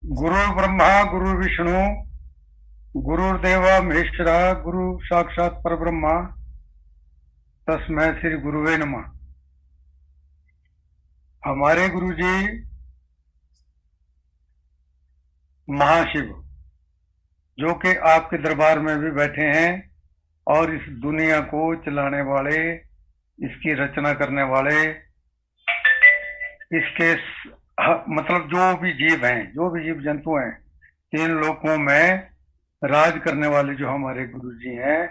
गुरु ब्रह्मा गुरु विष्णु गुरुर्देव महेश्वरा गुरु साक्षात परब्रह्मा तस्मै श्री गुरुवे नमः। हमारे गुरु जी महाशिव, जो कि आपके दरबार में भी बैठे हैं और इस दुनिया को चलाने वाले, इसकी रचना करने वाले, इसके मतलब जो भी जीव हैं, जो भी जीव जंतु हैं, तीन लोकों में राज करने वाले जो हमारे गुरु जी हैं,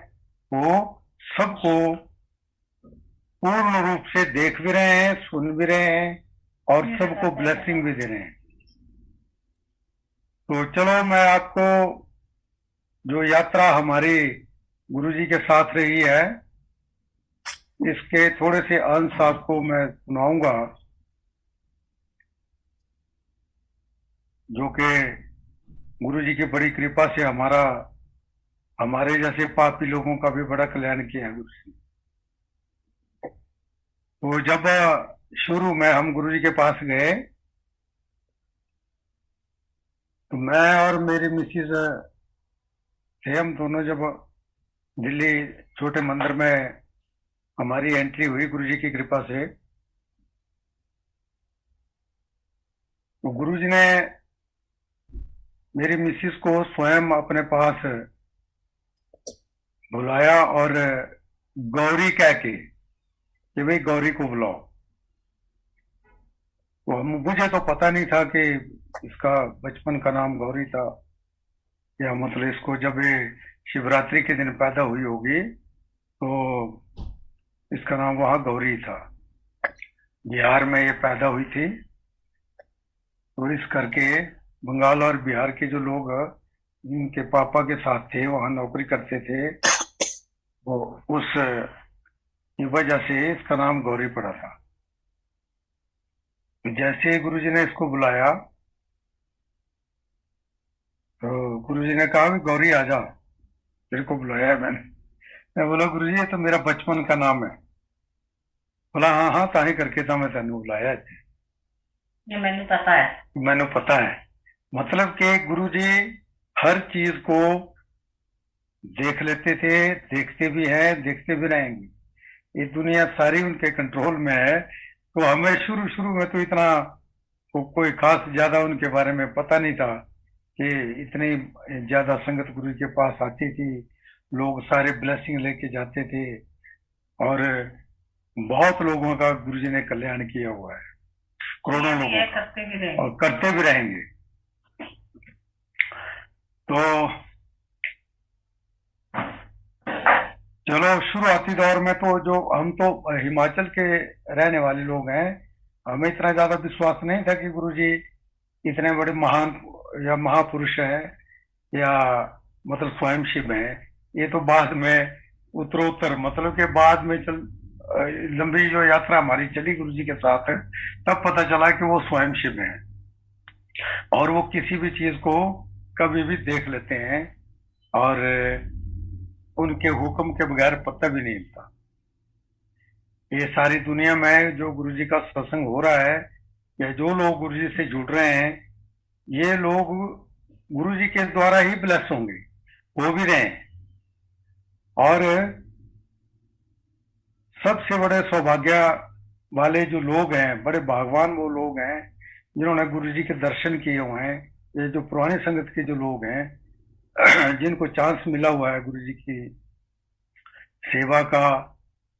वो सबको पूर्ण रूप से देख भी रहे हैं, सुन भी रहे हैं और सबको ब्लेसिंग भी दे रहे हैं। तो चलो, मैं आपको जो यात्रा हमारी गुरु जी के साथ रही है, इसके थोड़े से अंश आपको मैं सुनाऊंगा, जो कि गुरु जी की बड़ी कृपा से हमारे जैसे पापी लोगों का भी बड़ा कल्याण किया है गुरु जी। तो जब शुरू में हम गुरु जी के पास गए, तो मैं और मेरी मिसिज थे, हम दोनों जब दिल्ली छोटे मंदिर में हमारी एंट्री हुई गुरु जी की कृपा से, तो गुरु जी ने मेरी मिसिज को स्वयं अपने पास बुलाया और गौरी कह के कि भाई गौरी को बुलाओ। तो मुझे तो पता नहीं था कि इसका बचपन का नाम गौरी था, या मतलब इसको जब ये शिवरात्रि के दिन पैदा हुई होगी तो इसका नाम वहां गौरी था। बिहार में ये पैदा हुई थी, तो इस करके बंगाल और बिहार के जो लोग इनके पापा के साथ थे, वहां नौकरी करते थे, वो उस वजह से इसका नाम गौरी पड़ा था। तो जैसे गुरु जी ने इसको बुलाया, तो गुरु जी ने कहा, गौरी आ जा, तेरे को बुलाया है मैंने। मैं बोला, गुरु जी ये तो मेरा बचपन का नाम है। बोला, हाँ हाँ, ताही करके था मैं तेन बुलाया, ये मैंने पता है। मैंने पता है। मतलब कि गुरु जी हर चीज को देख लेते थे, देखते भी हैं, देखते भी रहेंगे। ये दुनिया सारी उनके कंट्रोल में है। तो हमें शुरू शुरू में तो इतना कोई खास ज्यादा उनके बारे में पता नहीं था कि इतनी ज्यादा संगत गुरु के पास आती थी, लोग सारे ब्लेसिंग लेके जाते थे और बहुत लोगों का गुरु जी ने कल्याण किया हुआ है, करोड़ों लोगों का, और करते भी रहेंगे। तो चलो, शुरुआती दौर में तो जो हम तो हिमाचल के रहने वाले लोग हैं, हमें इतना ज्यादा विश्वास नहीं था कि गुरुजी इतने बड़े महान या महापुरुष हैं या मतलब स्वयं शिव हैं। ये तो बाद में उत्तरोत्तर, मतलब के बाद में लंबी जो यात्रा हमारी चली गुरु जी के साथ, तब पता चला कि वो स्वयं शिव हैं और वो किसी भी चीज को कभी भी देख लेते हैं और उनके हुक्म के बगैर पत्ता भी नहीं हिलता। ये सारी दुनिया में जो गुरु जी का सत्संग हो रहा है या जो लोग गुरु जी से जुड़ रहे हैं, ये लोग गुरु जी के द्वारा ही ब्लेस होंगे, हो भी रहे हैं। और सबसे बड़े सौभाग्य वाले जो लोग हैं, बड़े भागवान वो लोग हैं जिन्होंने गुरु जी के दर्शन किए हुए हैं। ये जो पुरानी संगत के जो लोग हैं, जिनको चांस मिला हुआ है गुरु जी की सेवा का,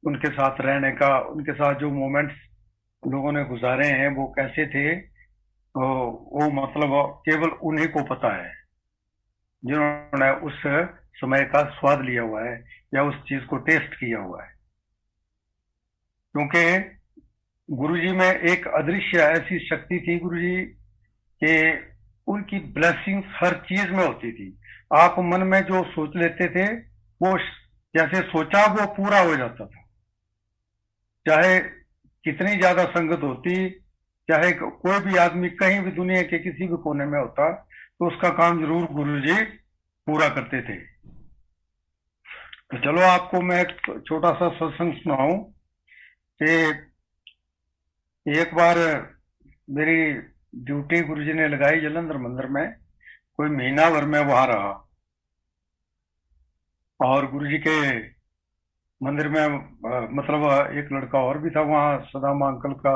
उनके साथ रहने का, उनके साथ जो मोमेंट्स लोगों ने गुजारे हैं वो कैसे थे, तो वो मतलब केवल उन्हीं को पता है जिन्होंने उस समय का स्वाद लिया हुआ है या उस चीज को टेस्ट किया हुआ है। क्योंकि गुरुजी में एक अदृश्य ऐसी शक्ति थी गुरु जी के, उनकी ब्लेसिंग्स हर चीज में होती थी। आप मन में जो सोच लेते थे, वो जैसे सोचा वो पूरा हो जाता था। चाहे कितनी ज्यादा संगत होती, चाहे कोई भी आदमी कहीं भी दुनिया के किसी भी कोने में होता, तो उसका काम जरूर गुरुजी पूरा करते थे। तो चलो, आपको मैं एक छोटा सा सत्संग सुनाऊं कि एक बार मेरी ड्यूटी गुरुजी ने लगाई जलंधर मंदिर में। कोई महीना भर में वहां रहा। और गुरुजी के मंदिर में मतलब एक लड़का और भी था वहाँ, सदामा अंकल का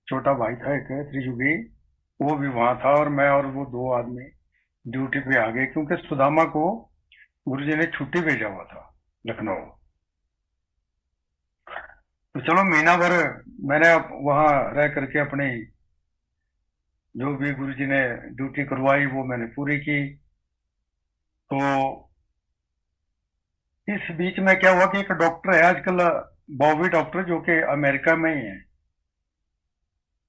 छोटा भाई था एक, त्रिजुगी। वो भी वहां था, और मैं और वो दो आदमी ड्यूटी पे आ गए, क्योंकि सुदामा को गुरुजी ने छुट्टी भेजा हुआ था लखनऊ। तो चलो महीना भर मैंने वहां रह करके अपनी जो भी गुरुजी ने ड्यूटी करवाई वो मैंने पूरी की। तो इस बीच में क्या हुआ कि एक डॉक्टर है आजकल, बॉबी डॉक्टर, जो कि अमेरिका में ही है,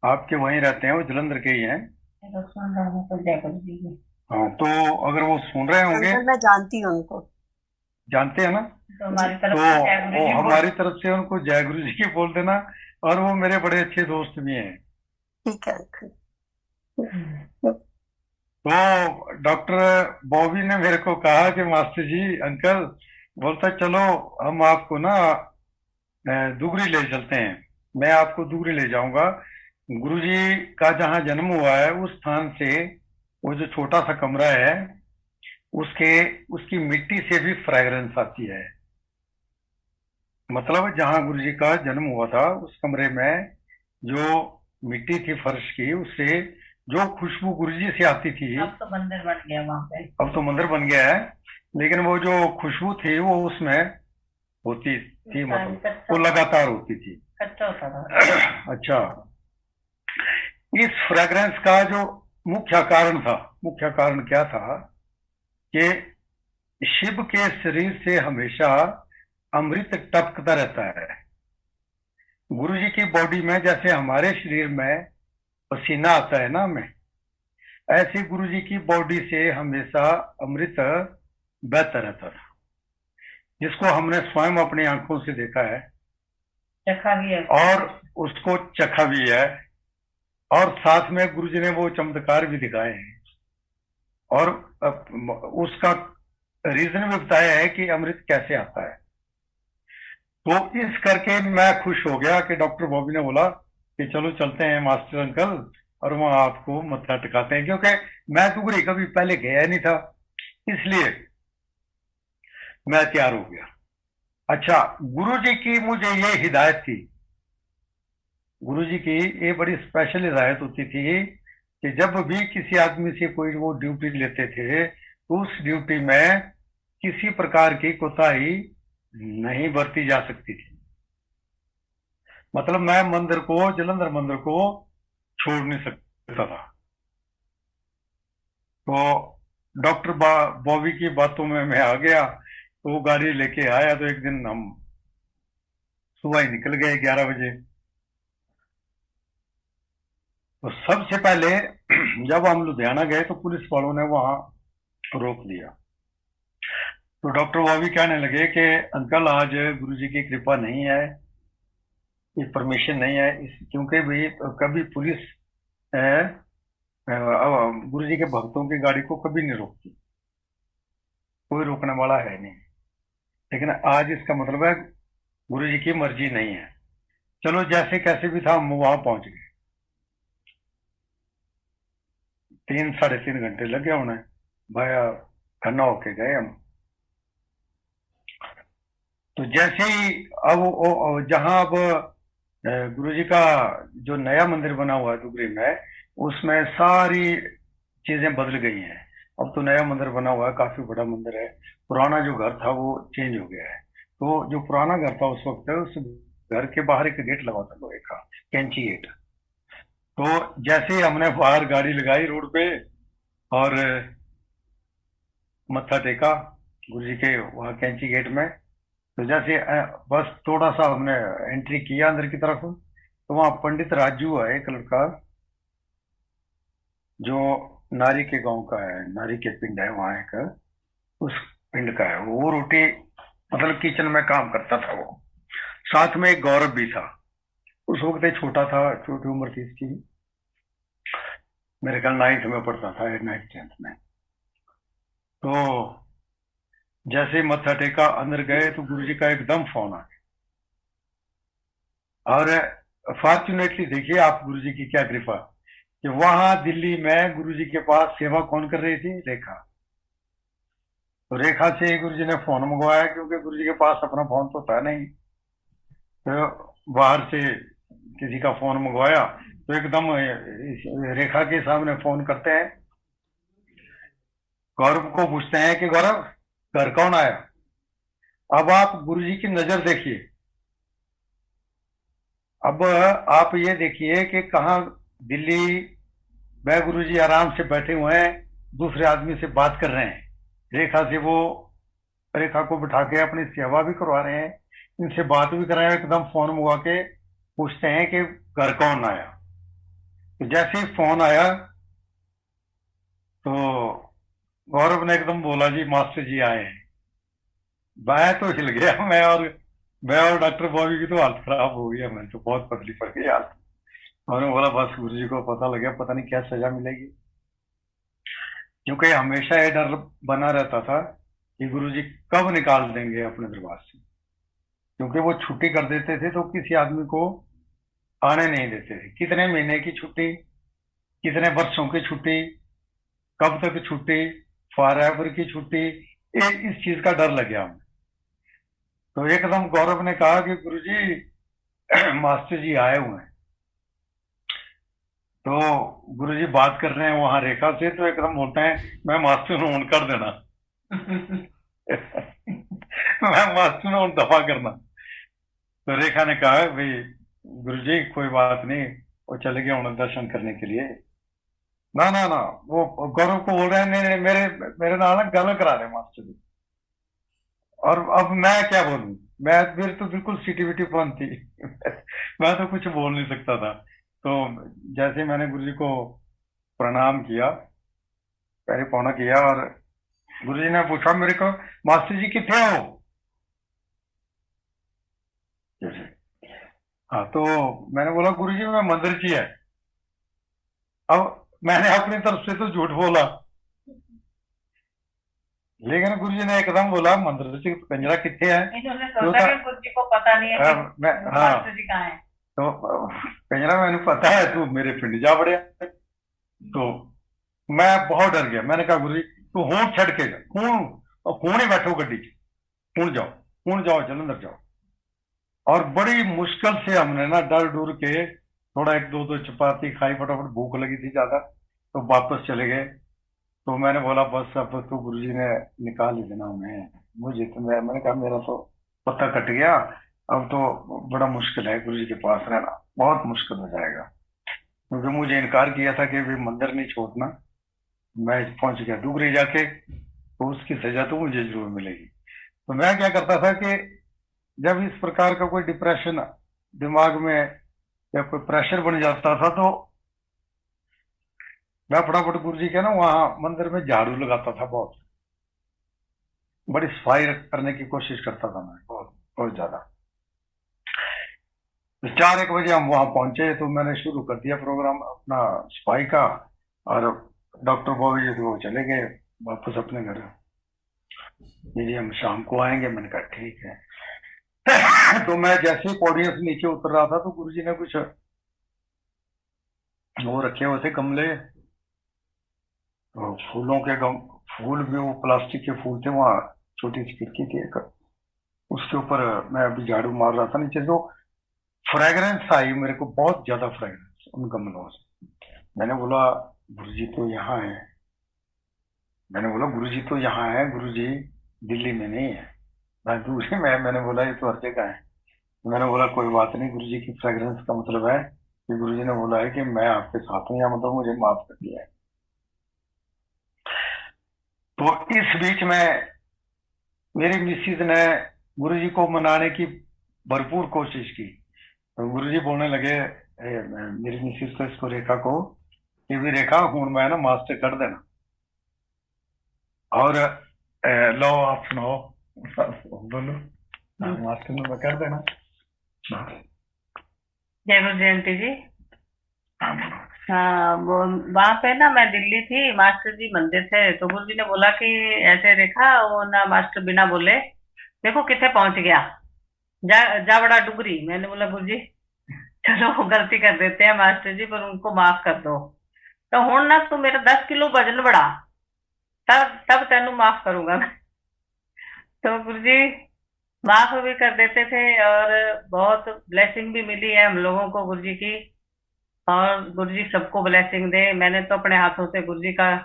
आपके वहीं रहते हैं, वो जलंधर के ही हैं। तो सुन रहा हूँ तो जय गुरु जी की। हाँ, तो अगर वो सुन रहे होंगे, अंकल मैं जानती हूँ उनको। जानते हैं ना, तो हमारी तरफ तो से जय गुरु वो जी बोल। हमारी तरफ से उनको जय गुरु जी की बोल देना। और वो मेरे बड़े अच्छे दोस्त भी हैं। ठीक है अंकल। तो डॉक्टर बॉबी ने मेरे को कहा कि मास्टर जी, अंकल, बोलता चलो हम आपको ना दुगरी ले चलते हैं, मैं आपको दुगरी ले जाऊंगा। गुरुजी का जहाँ जन्म हुआ है उस स्थान से वो जो छोटा सा कमरा है, उसके उसकी मिट्टी से भी फ्रेग्रेंस आती है। मतलब जहाँ गुरुजी का जन्म हुआ था उस कमरे में जो मिट्टी थी फर्श की, उससे जो खुशबू गुरुजी से आती थी। अब तो मंदिर बन गया वहां पे। अब तो मंदिर बन गया है, लेकिन वो जो खुशबू थी वो उसमें होती थी, मतलब वो लगातार होती थी। कच्चा होता था। अच्छा, इस फ्रेग्रेंस का जो मुख्य कारण था, मुख्य कारण क्या था कि शिव के शरीर से हमेशा अमृत टपकता रहता है। गुरु जी की बॉडी में जैसे हमारे शरीर में पसीना आता है ना हमें, ऐसे गुरु जी की बॉडी से हमेशा अमृत बहता रहता था, जिसको हमने स्वयं अपनी आंखों से देखा है चखा भी है और उसको चखा भी है। और साथ में गुरु जी ने वो चमत्कार भी दिखाए हैं, और उसका रीजन भी बताया है कि अमृत कैसे आता है। तो इस करके मैं खुश हो गया कि डॉक्टर बॉबी ने बोला कि चलो चलते हैं मास्टर अंकल, और वहां आपको मत्था टिकाते हैं, क्योंकि मैं दुगरी कभी पहले गया नहीं था, इसलिए मैं तैयार हो गया। अच्छा, गुरु जी की मुझे ये हिदायत थी, गुरु जी की ये बड़ी स्पेशल हिदायत होती थी कि जब भी किसी आदमी से कोई वो ड्यूटी लेते थे तो उस ड्यूटी में किसी प्रकार की कोताही नहीं बरती जा सकती थी। मतलब मैं मंदिर को, जलंधर मंदिर को छोड़ नहीं सकता था। तो डॉक्टर बॉबी की बातों में मैं आ गया, तो वो गाड़ी लेके आया, तो एक दिन हम सुबह ही निकल गए 11 बजे। तो सबसे पहले जब हम लुधियाना गए तो पुलिस वालों ने वहां रोक दिया। तो डॉक्टर बॉबी कहने लगे कि अंकल आज गुरुजी की कृपा नहीं है, ये परमिशन नहीं है, क्योंकि भी कभी पुलिस गुरु जी के भक्तों की गाड़ी को कभी नहीं रोकती, कोई रोकने वाला है नहीं। लेकिन आज इसका मतलब है गुरु जी की मर्जी नहीं है। चलो जैसे कैसे भी था हम वहां पहुंच गए। 3 साढ़े 3 घंटे लगे उन्हें, भाया खन्ना होके गए हम। तो जैसे ही अब जहां अब गुरु जी का जो नया मंदिर बना हुआ है दुगरी में, उसमें सारी चीजें बदल गई हैं। अब तो नया मंदिर बना हुआ है, काफी बड़ा मंदिर है। पुराना जो घर था वो चेंज हो गया है। तो जो पुराना घर था उस वक्त, उस घर के बाहर एक गेट लगा था लोहे का, कैंची गेट। तो जैसे ही हमने बाहर गाड़ी लगाई रोड पे और मत्था टेका गुरु जी के वहां कैंची गेट में, तो जैसे बस थोड़ा सा हमने एंट्री किया अंदर की तरफ, तो वहां पंडित राजू है एक लड़का, जो नारी के गांव का है, नारी के पिंड है वहां एक, उस पिंड का है वो। रोटी मतलब किचन में काम करता था वो। साथ में एक गौरव भी था, उस वक्त छोटा था, छोटी उम्र थी इसकी, मेरे ख्याल 9th में पढ़ता था, 9th 10th में। तो जैसे ही मत्था टेका अंदर गए तो गुरुजी का एकदम फोन आ गया। और फॉर्चुनेटली देखिए आप गुरुजी की क्या कृपा कि वहां दिल्ली में गुरुजी के पास सेवा कौन कर रही थी? रेखा। तो रेखा से गुरुजी ने फोन मंगवाया, क्योंकि गुरुजी के पास अपना फोन तो था नहीं। तो बाहर से किसी का फोन मंगवाया, तो एकदम रेखा के सामने फोन करते हैं, गौरव को पूछते हैं कि गौरव, घर कौन आया? अब आप गुरुजी की नजर देखिए। अब आप ये देखिए कि कहाँ दिल्ली में गुरुजी आराम से बैठे हुए हैं, दूसरे आदमी से बात कर रहे हैं। रेखा से वो, रेखा को बिठा के अपनी सेवा भी करवा रहे हैं, इनसे बात भी कर रहे हैं। एकदम फोन मंगवा के पूछते हैं कि घर कौन आया? तो जैसे ही फोन आया तो गौरव ने एकदम बोला, जी मास्टर जी आए हैं। मैं तो हिल गया, मैं और डॉक्टर बॉबी की तो हालत खराब हो गई। मैं तो बहुत पतली पड़ गई हालत। उन्होंने बोला बस गुरु जी को पता लग गया, पता नहीं क्या सजा मिलेगी। क्योंकि हमेशा ये डर बना रहता था कि गुरु जी कब निकाल देंगे अपने दरबार से, क्योंकि वो छुट्टी कर देते थे तो किसी आदमी को आने नहीं देते थे। कितने महीने की छुट्टी, कितने वर्षों की छुट्टी, कब तक छुट्टी, फॉर एवर की छुट्टी, इस चीज का डर लग गया हमें। तो एकदम गौरव ने कहा कि गुरुजी मास्टर जी आए हुए हैं। तो गुरुजी बात कर रहे हैं वहां रेखा से, तो एकदम बोलते हैं, मैं मास्टर हूं, ऑन कर देना। मैं मास्टर हूं, दफा करना। तो रेखा ने कहा, भाई गुरुजी कोई बात नहीं, वो चले गए उन्हें दर्शन करने के लिए। ना ना ना, वो गौरव को बोल रहे हैं, नहीं नहीं, मेरे मेरे नाल ना गल करा रहे मास्टर जी। और अब मैं क्या बोलूं, मैं मेरी तो बिल्कुल सीटी विटी बंद थी। मैं तो कुछ बोल नहीं सकता था। तो जैसे मैंने गुरुजी को प्रणाम किया, पैरी पौना किया, और गुरुजी ने पूछा मेरे को, मास्टर जी कितने हो? जैसे, हाँ, तो मैंने बोला गुरुजी मैं मंदिर ची है। अब मैंने अपनी तरफ से तो झूठ बोला, लेकिन गुरुजी ने एकदम बोला मंदिर से कंजरा कितने है? इन्होंने तो सोचा कि गुरु जी को पता नहीं है कि हाँ, मास्टर जी कहाँ है। तो कंजरा मैंने पता है तू मेरे पिंड जा बड़े। तो मैं बहुत डर गया। मैंने कहा गुरु जी तू हूं छड़ के जा, हूं ही बैठो गड्डी च, हूं जाओ जलंधर जाओ। और बड़ी मुश्किल से हमने ना डर डूर के थोड़ा एक दो चपाती खाई, फटाफट भूख लगी थी ज्यादा, तो वापस चले गए। तो मैंने बोला बस अब तो गुरुजी ने निकाल ही देना हमें, मुझे तो मैंने कहा मेरा तो पत्ता कट गया, अब तो बड़ा मुश्किल है गुरुजी के पास रहना, बहुत मुश्किल हो जाएगा। क्योंकि मुझे इनकार किया था कि भी मंदिर नहीं छोड़ना, मैं पहुंच गया डुगरी जाके, तो उसकी सजा तो मुझे जरूर मिलेगी। तो मैं क्या करता था कि जब इस प्रकार का कोई डिप्रेशन दिमाग में या कोई प्रेशर बन जाता था, तो मैं फटाफट गुरु जी के ना वहां मंदिर में झाड़ू लगाता था, बहुत बड़ी सफाई करने की कोशिश करता था मैं, बहुत बहुत ज्यादा। तो 4-1 बजे हम वहां पहुंचे, तो मैंने शुरू कर दिया प्रोग्राम अपना सफाई का, और डॉक्टर बॉबी जी वो चले गए वापस अपने घर। जी हम शाम को आएंगे, मैंने कहा ठीक है। तो मैं जैसे ही पौड़ियों से नीचे उतर रहा था, तो गुरुजी ने कुछ वो रखे हुए थे गमले, तो फूलों के फूल भी वो प्लास्टिक के फूल थे, वहां छोटी सी खिड़की थी एक, उसके ऊपर मैं अभी झाड़ू मार रहा था नीचे, तो फ्रेग्रेंस आई मेरे को, बहुत ज्यादा फ्रेग्रेंस उन गमलों से। मैंने बोला गुरुजी तो यहाँ है, गुरुजी तो यहाँ है, गुरुजी दिल्ली में नहीं है। मैंने बोला ये तो हर जगह है। मैंने बोला कोई बात नहीं, गुरुजी की फ्रेग्रेंस का मतलब है कि गुरुजी ने बोला है कि मैं आपके साथ हूँ, या मतलब मुझे माफ कर दिया है। तो इस बीच में मेरी मिसिज ने गुरुजी को मनाने की भरपूर कोशिश की। तो गुरुजी बोलने लगे मेरी मिसिज को, इसको रेखा को, कि भी रेखा हूं मैं ना मास्टर कर देना, और लो आप सुनाओ, बोलो मास्टर ने कर देना। जय गुरु जयंती जी। हाँ, वो वहां पे ना मैं दिल्ली थी, मास्टर जी मंदिर थे, तो गुरु जी ने बोला कि ऐसे देखा वो ना, मास्टर बिना बोले देखो कितने पहुंच गया, जा बड़ा डुगरी। मैंने बोला गुरु जी चलो गलती कर देते हैं मास्टर जी, पर उनको माफ कर दो। तो हुण ना तू मेरा 10 किलो वजन बढ़ा, तब तब तेनू माफ करूंगा मैं। तो गुरु जी माफ भी कर देते थे, और बहुत ब्लेसिंग भी मिली है हम लोगों को गुरु जी की। और गुरु जी सबको ब्लेसिंग दे। मैंने तो अपने हाथों से गुरु जी का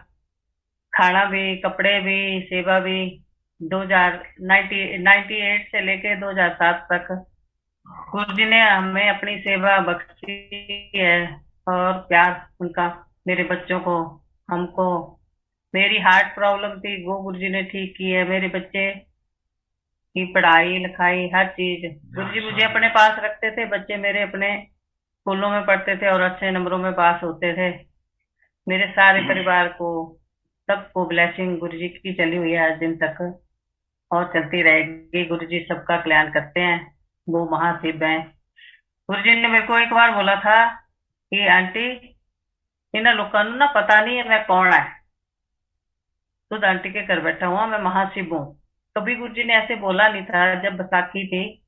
खाना भी, कपड़े भी, सेवा भी 1998 से लेके 2007 तक गुरु जी ने हमें अपनी सेवा बख्शी है। और प्यार उनका मेरे बच्चों को, हमको। मेरी हार्ट प्रॉब्लम थी, वो गुरु जी ने ठीक की है। मेरे बच्चे की पढ़ाई लिखाई हर चीज गुरु जी मुझे अपने पास रखते थे। बच्चे मेरे अपने स्कूलों में पढ़ते थे और अच्छे नंबरों में पास होते थे। मेरे सारे परिवार को, सबको ब्लेसिंग गुरु जी की चली हुई है आज दिन तक, और चलती रहेगी। गुरु जी सबका कल्याण करते हैं, वो महाशिव हैं। गुरु जी ने मेरे को एक बार बोला था कि आंटी, इन्हें लोगों को ना पता नहीं है मैं कौन है। खुद आंटी के घर बैठा हुआ मैं महाशिव हूँ। कभी गुरु जी ने ऐसे बोला नहीं था। जब बैसाखी थी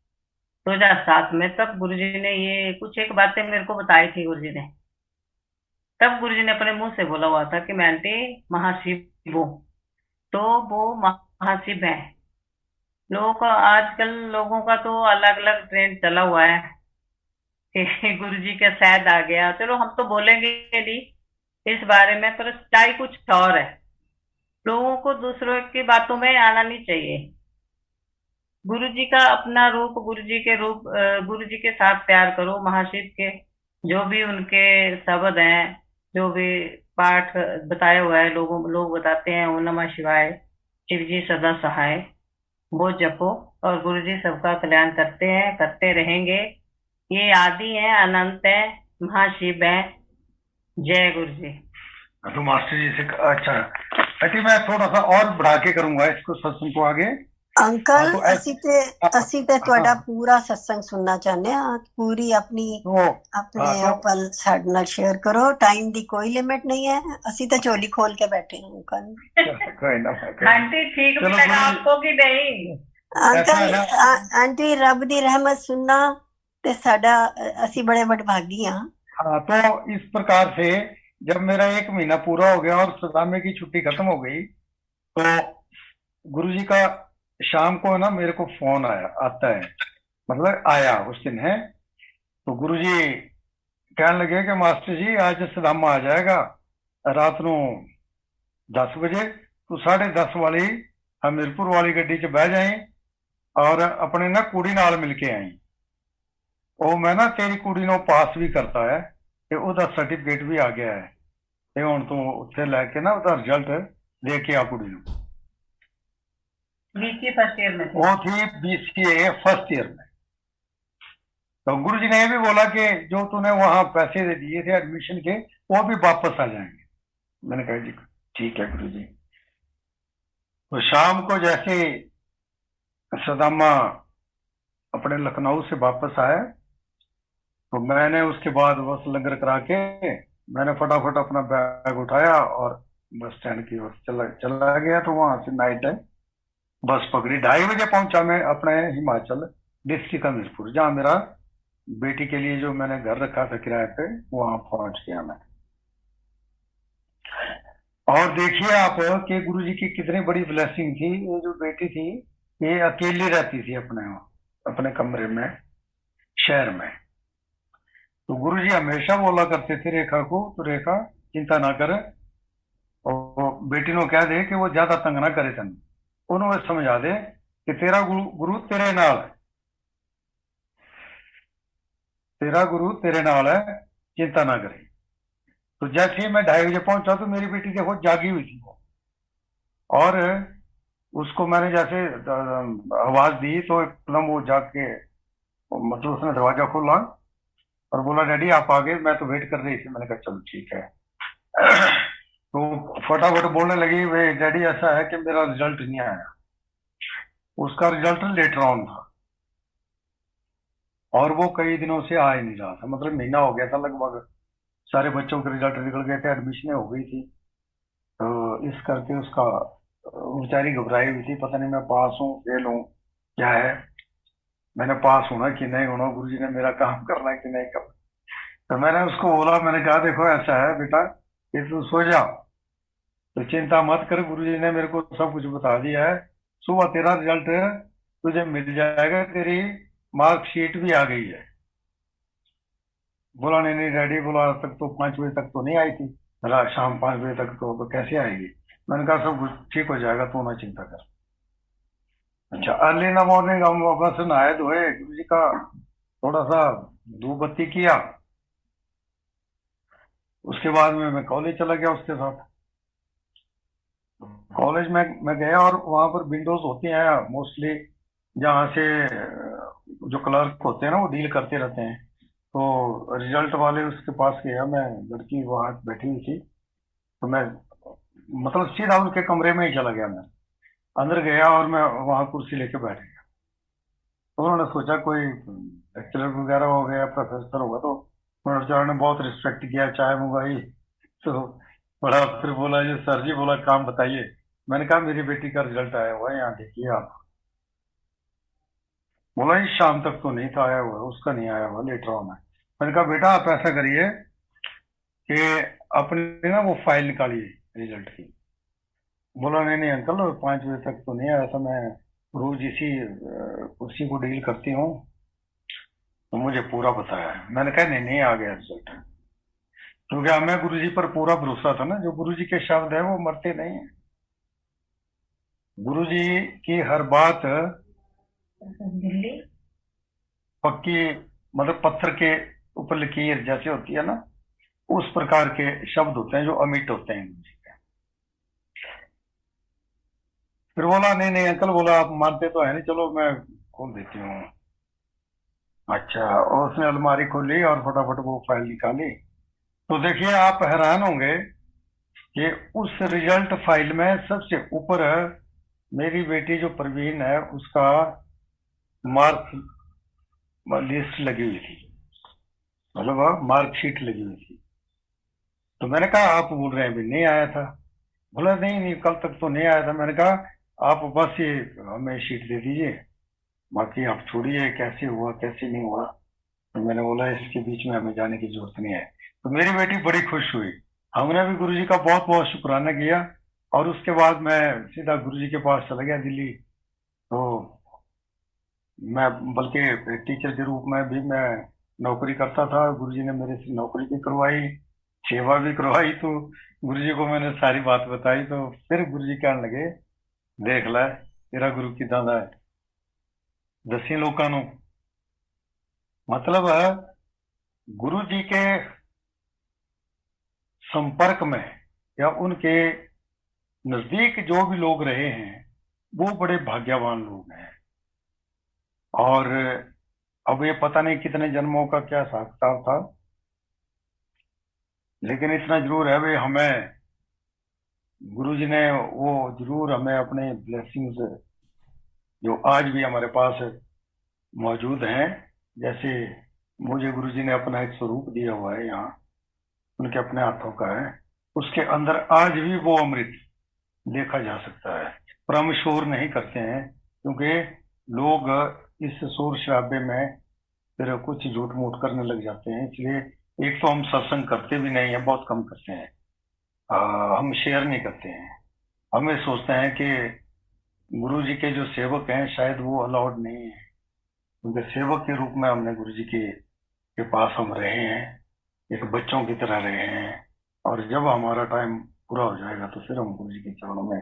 2007 में, तब गुरु जी ने ये कुछ एक बातें मेरे को बताई थी गुरु जी ने। तब गुरु जी ने अपने मुंह से बोला हुआ था कि मैं आंटी महाशिव हूँ। तो वो महाशिव है। लोगों का आजकल, लोगों का तो अलग अलग ट्रेंड चला हुआ है कि गुरु जी का शहद आ गया। चलो हम तो बोलेंगे नहीं इस बारे में, पर सच्चाई कुछ और है। लोगों को दूसरों की बातों में आना नहीं चाहिए। गुरु जी का अपना रूप, गुरु जी के रूप, गुरु जी के साथ प्यार करो। महाशिव के जो भी उनके शब्द हैं, जो भी पाठ बताया हुआ है, लोग बताते हैं, ओम नमः शिवाय, शिव जी सदा सहाय, वो जपो। और गुरु जी सबका कल्याण करते हैं, करते रहेंगे। ये आदि है, अनंत है, महाशिव है। जय गुरु जी। तो मास्टर जी से अच्छा, अच्छा मैं थोड़ा सा और बढ़ा के करूंगा इसको, सत्संग को आगे। अंकल तो ਅਸੀਂ ਤੇ ਤੁਹਾਡਾ ਪੂਰਾ ਸਤਸੰਗ ਸੁਣਨਾ ਚਾਹੁੰਦੇ ਹਾਂ। ਪੂਰੀ ਆਪਣੀ ਆਪਣੇ ਪਲ ਸਾਡੇ ਨਾਲ ਸ਼ੇਅਰ ਕਰੋ। ਟਾਈਮ ਦੀ ਕੋਈ ਲਿਮਿਟ ਨਹੀਂ ਹੈ। ਅਸੀਂ ਤਾਂ ਝੋਲੀ खोल के बैठे हैं अंकल। आंटी ठीक मिलेगा आपको कि नहीं? अंकल आंटी रब दी रहमत सुनना ते साडा ਅਸੀਂ बड़े वडभागी हाँ। हाँ, तो इस प्रकार से जब मेरा 1 महीना पूरा हो गया और सदामे की छुट्टी खत्म हो गई, तो गुरुजी का शाम को ना मेरे को फोन आता है, मतलब आया उस दिन है। तो गुरुजी कहने लगे कि मास्टर जी आज सदामा आ जाएगा रात ਨੂੰ 10 बजे, तो 10:30 वाली हमीरपुर वाली गड्डी च बह जाए और अपने ना कुड़ी नाल मिल के आई। ਉਹ ਮੈਂ ਨਾ ਤੇਰੀ ਕੁੜੀ ਨੂੰ ਪਾਸ ਵੀ ਕਰਤਾ ਹੈ ਤੇ ਉਹਦਾ ਸਰਟੀਫਿਕੇਟ ਵੀ ਆ ਗਿਆ ਹੈ, ਤੇ ਹੁਣ ਤੂੰ ਉੱਥੇ ਲੈ ਕੇ ਨਾ ਉਹਦਾ ਰਿਜ਼ਲਟ ਦੇ ਕੇ ਆ ਕੁੜੀ ਨੂੰ। बीसीए फर्स्ट ईयर में वो थी बीसीए फर्स्ट ईयर में। तो गुरु जी ने ये भी बोला कि जो तूने वहां पैसे दे दिए थे एडमिशन के, वो भी वापस आ जाएंगे। मैंने कहा जी ठीक है गुरु जी। तो शाम को जैसे सदामा अपने लखनऊ से वापस आया, तो मैंने उसके बाद बस लंगर करा के मैंने फटाफट अपना बैग उठाया और बस स्टैंड की ओर चला गया। तो वहां से नाइट है बस पकड़ी, 2:30 बजे पहुंचा मैं अपने हिमाचल डिस्ट्रिक्ट हमीरपुर, जहां मेरा बेटी के लिए जो मैंने घर रखा था किराए पे, वहां पहुंच गया मैं। और देखिए आप कि गुरुजी की कितनी बड़ी ब्लेसिंग थी। ये जो बेटी थी ये अकेली रहती थी अपने कमरे में शहर में। तो गुरुजी हमेशा बोला करते थे रेखा को, तो रेखा चिंता ना करे और बेटी को कह दे कि वो ज्यादा तंग ना करे तेन, उन्होंने समझा दे कि तेरा गुरु तेरे नाल है, तेरा गुरु तेरे नाल है, चिंता ना करे। तो जैसे ही मैं 2:30 बजे पहुंचा तो मेरी बेटी देखो जागी हुई थी वो, और उसको मैंने जैसे आवाज दी तो एकदम वो जाग के, मतलब उसने दरवाजा खोला और बोला डैडी आप आ गए, मैं तो वेट कर रही थी। मैंने कहा चलो ठीक है। तो फटाफट बोलने लगी वे डैडी ऐसा है कि मेरा रिजल्ट नहीं आया। उसका रिजल्ट लेटर ऑन था और वो कई दिनों से आ ही नहीं रहा था, मतलब महीना हो गया था लगभग। सारे बच्चों के रिजल्ट निकल गए थे, एडमिशन हो गई थी। तो इस करके उसका बेचारी घबराई हुई थी, पता नहीं मैं पास हूँ फेल हूँ क्या है, मैंने पास होना कि नहीं होना, गुरुजी ने मेरा काम करना है कि नहीं करना। तो मैंने उसको बोला, मैंने कहा देखो ऐसा है बेटा कि तू सो जा, तो चिंता मत कर, गुरुजी ने मेरे को सब कुछ बता दिया है, सुबह तेरा रिजल्ट तुझे मिल जाएगा, तेरी मार्कशीट भी आ गई है। बोला नहीं नहीं डैडी, बोला आज तक तो 5 बजे तक तो नहीं आई थी, बोला शाम 5 बजे तक तो कैसे आएगी। मैंने कहा सब कुछ ठीक हो जाएगा, तू ना चिंता कर। अच्छा, अर्ली इन द मॉर्निंग हम वापस नहाए धोए, गुरु जी का थोड़ा सा धूप बत्ती किया, उसके बाद में मैं कॉलेज चला गया उसके साथ। कॉलेज में मैं गया और वहां पर विंडोज होती हैं मोस्टली, जहाँ से जो क्लर्क होते हैं ना वो डील करते रहते हैं। तो रिजल्ट वाले उसके पास गया मैं, लड़की वहां बैठी हुई थी, तो मैं मतलब सीधा उनके कमरे में ही चला गया। मैं अंदर गया और मैं वहां कुर्सी लेके बैठ गया। तो उन्होंने सोचा कोई लेक्चरर वगैरह हो गया, प्रोफेसर होगा, तो उन्होंने बेचारों ने बहुत रिस्पेक्ट किया, चाय मंगाई। तो बड़ा फिर बोला जी सर जी, बोला काम बताइए। मैंने कहा मेरी बेटी का रिजल्ट आया हुआ है, यहाँ देखिए आप। बोला जी शाम तक तो नहीं था आया हुआ, उसका नहीं आया हुआ, लेटर ऑन है। मैंने कहा बेटा आप ऐसा करिए कि अपने ना वो फाइल निकालिए रिजल्ट की। बोला नहीं नहीं अंकल, 5 बजे तक तो नहीं आया था, मैं रोज उसी को डील करती हूँ, तो मुझे पूरा बताया है। मैंने कहा नहीं नहीं आ गया रिजल्ट, क्योंकि हमें गुरुजी पर पूरा भरोसा था ना, जो गुरुजी के शब्द है वो मरते नहीं है। गुरुजी की हर बात पक्की, मतलब पत्थर के ऊपर लकीर जैसे होती है ना, उस प्रकार के शब्द होते हैं जो अमिट होते हैं गुरुजी के। फिर बोला नहीं नहीं अंकल, बोला आप मानते तो है नहीं, चलो मैं खोल देती हूँ। अच्छा, और उसने अलमारी खोली और फटाफट वो फाइल निकाली। तो देखिए आप हैरान होंगे कि उस रिजल्ट फाइल में सबसे ऊपर मेरी बेटी जो प्रवीण है उसका मार्क लिस्ट लगी हुई थी, मतलब मार्कशीट लगी हुई थी। तो मैंने कहा आप बोल रहे हैं भी नहीं आया था। बोला नहीं नहीं कल तक तो नहीं आया था। मैंने कहा आप बस ये हमें शीट दे दीजिए, बाकी आप छोड़िए कैसे हुआ कैसे नहीं हुआ। तो मैंने बोला इसके बीच में हमें जाने की जरूरत नहीं है। तो मेरी बेटी बड़ी खुश हुई। हमने भी गुरुजी का बहुत बहुत शुक्राना किया, और उसके बाद मैं सीधा गुरुजी के पास चला गया दिल्ली। तो मैं बल्कि टीचर के रूप में भी मैं नौकरी करता था, गुरुजी ने मेरे से नौकरी भी करवाई, सेवा भी करवाई। तो गुरुजी को मैंने सारी बात बताई, तो फिर गुरुजी कहने लगे देख ले तेरा गुरु की दादा है, दसी लोगों ਨੂੰ मतलब गुरु जी के संपर्क में या उनके नजदीक जो भी लोग रहे हैं वो बड़े भाग्यवान लोग हैं। और अब ये पता नहीं कितने जन्मों का क्या हिसाब किताब था, लेकिन इतना जरूर है भाई हमें गुरु जी ने वो जरूर हमें अपने ब्लेसिंग्स जो आज भी हमारे पास मौजूद हैं, जैसे मुझे गुरु जी ने अपना एक स्वरूप दिया हुआ है यहाँ, उनके अपने हाथों का है, उसके अंदर आज भी वो अमृत देखा जा सकता है। पर हम शोर नहीं करते हैं, क्योंकि लोग इस शोर शराबे में फिर कुछ झूठ मूठ करने लग जाते हैं। इसलिए एक तो हम सत्संग करते भी नहीं है, बहुत कम करते हैं, हम शेयर नहीं करते हैं। हम ये सोचते हैं कि गुरु जी के जो सेवक हैं शायद वो अलाउड नहीं है, क्योंकि सेवक के रूप में हमने गुरु जी के पास हम रहे हैं, एक बच्चों की तरह रहे हैं। और जब हमारा टाइम पूरा हो जाएगा तो फिर हम गुरु जी के चरणों में